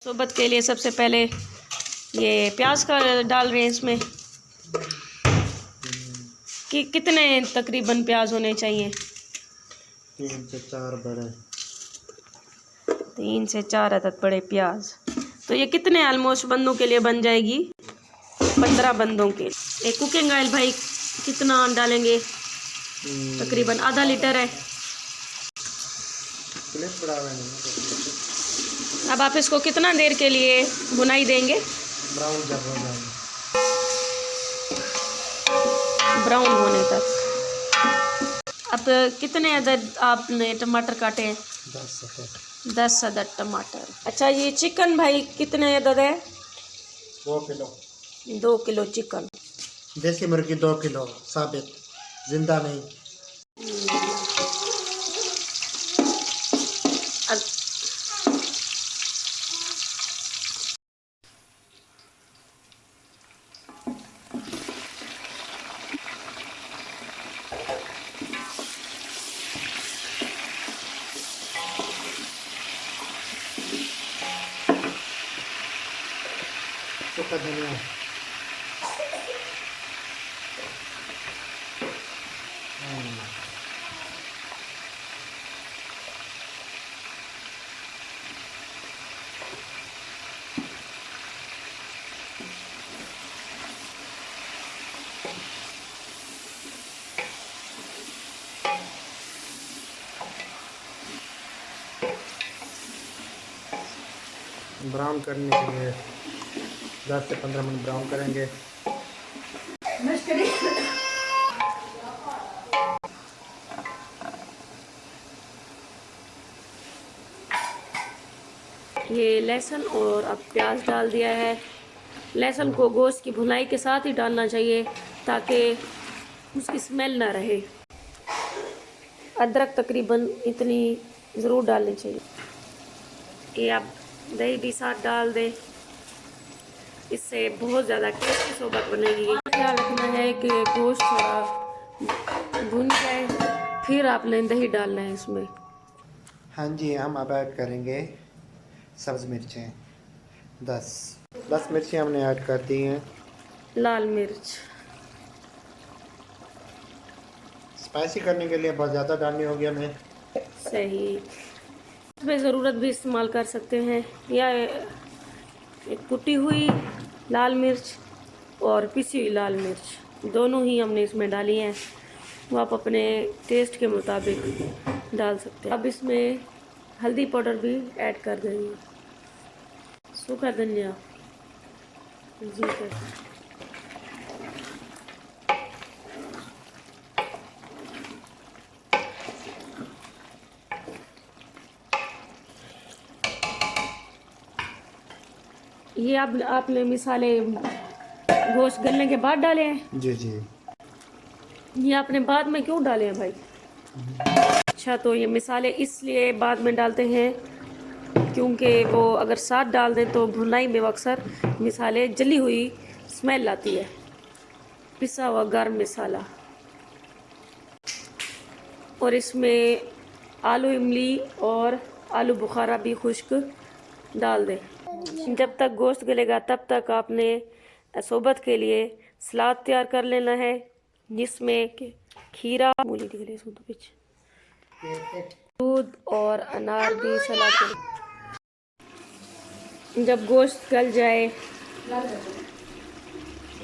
सोबत के लिए सबसे पहले ये प्याज का डाल रहे हैं इसमें कि कितने तकरीबन प्याज होने चाहिए? 3 से 4 बड़े। 3 से 4 अदद बड़े प्याज। तो ये कितने ऑलमोस्ट बंदों के लिए बन जाएगी? 15 बंदों के। एक कुकिंग ऑयल भाई कितना डालेंगे? तकरीबन आधा लीटर है। अब आप इसको कितना देर के लिए भुनाई देंगे? ब्राउन जब हो जाए, ब्राउन होने तक। अब कितने अदद आपने टमाटर काटे हैं? 10 अदद टमाटर। अच्छा, ये चिकन भाई कितने अदद है? 2 किलो। 2 kilo chicken. देसी मुर्गी 2 किलो साबित, जिंदा नहीं। अब सूखा धनिया, ब्राउन करने के लिए 10 से 15 मिनट ब्राउन करेंगे। ये लहसुन और अब प्याज डाल दिया है। लहसुन को गोश्त की भुनाई के साथ ही डालना चाहिए ताकि उसकी स्मेल ना रहे। अदरक तकरीबन इतनी ज़रूर डालनी चाहिए। ये आप दही भी साथ डाल दें, इससे बहुत ज़्यादा टेस्टी सोबत बनेगी। ख्याल रखना है कि गोश्त थोड़ा भुन जाए, फिर आपने दही डालना है इसमें। हाँ जी, हम अब ऐड करेंगे सब्ज़ मिर्चें। 10 मिर्चें हमने ऐड कर दी हैं। लाल मिर्च स्पाइसी करने के लिए बहुत ज़्यादा डालनी होगी हमें। सही, इसमें ज़रूरत भी इस्तेमाल कर सकते हैं, या एक कुटी हुई लाल मिर्च और पिसी हुई लाल मिर्च दोनों ही हमने इसमें डाली हैं। वो आप अपने टेस्ट के मुताबिक डाल सकते हैं। अब इसमें हल्दी पाउडर भी ऐड कर देंगे, सूखा धनिया जी कर। ये आपने मिसाले गोश्त गलने के बाद डाले हैं? जी जी। ये आपने बाद में क्यों डाले हैं भाई? अच्छा, तो ये मिसाले इसलिए बाद में डालते हैं क्योंकि वो अगर साथ डाल दें तो भुनाई में अक्सर मिसाले जली हुई स्मेल आती है। पिसा हुआ गर्म मसाला, और इसमें आलू इमली और आलू बुखारा भी खुश्क डाल दें। जब तक गोश्त गलेगा तब तक आपने सोबत के लिए सलाद तैयार कर लेना है, जिसमें खीरा, मूली दिख रही है तो पीछे, दूध और अनार भी सलाद के लिए। जब गोश्त गल जाए,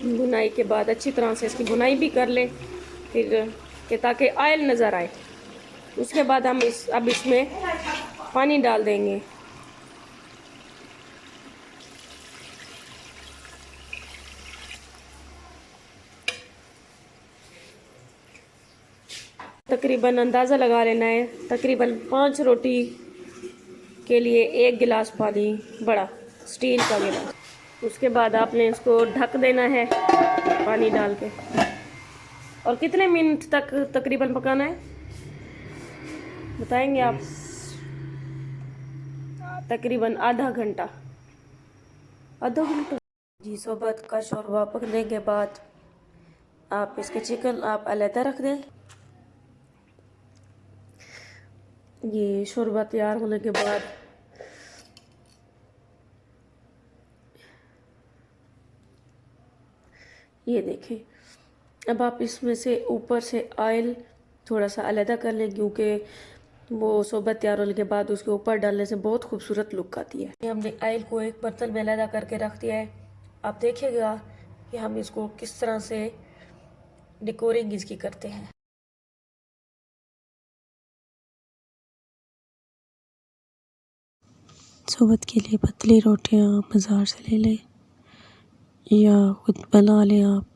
भुनाई के बाद अच्छी तरह से इसकी भुनाई भी कर लें, फिर कि ताकि ऑयल नज़र आए। उसके बाद हम अब इसमें पानी डाल देंगे। तकरीबन अंदाज़ा लगा लेना है, तकरीबन 5 रोटी के लिए 1 गिलास पानी, बड़ा स्टील का गिलास। उसके बाद आपने इसको ढक देना है पानी डाल के। और कितने मिनट तक तकरीबन पकाना है बताएंगे आप? तकरीबन आधा घंटा। जी। सोबत का शोरबा पकने के बाद आप इसके चिकन आप अलहदा रख दें। ये शोरबा तैयार होने के बाद ये देखें। अब आप इसमें से ऊपर से ऑयल थोड़ा सा अलहदा कर लें, क्योंकि वो शरबत तैयार होने के बाद उसके ऊपर डालने से बहुत खूबसूरत लुक आती है। ये हमने ऑयल को एक बर्तन में अलहदा करके रख दिया है। आप देखिएगा कि हम इसको किस तरह से डेकोरिंग इसकी करते हैं। शरबत के लिए पतली रोटियां बाज़ार से ले लें या खुद बना लें आप।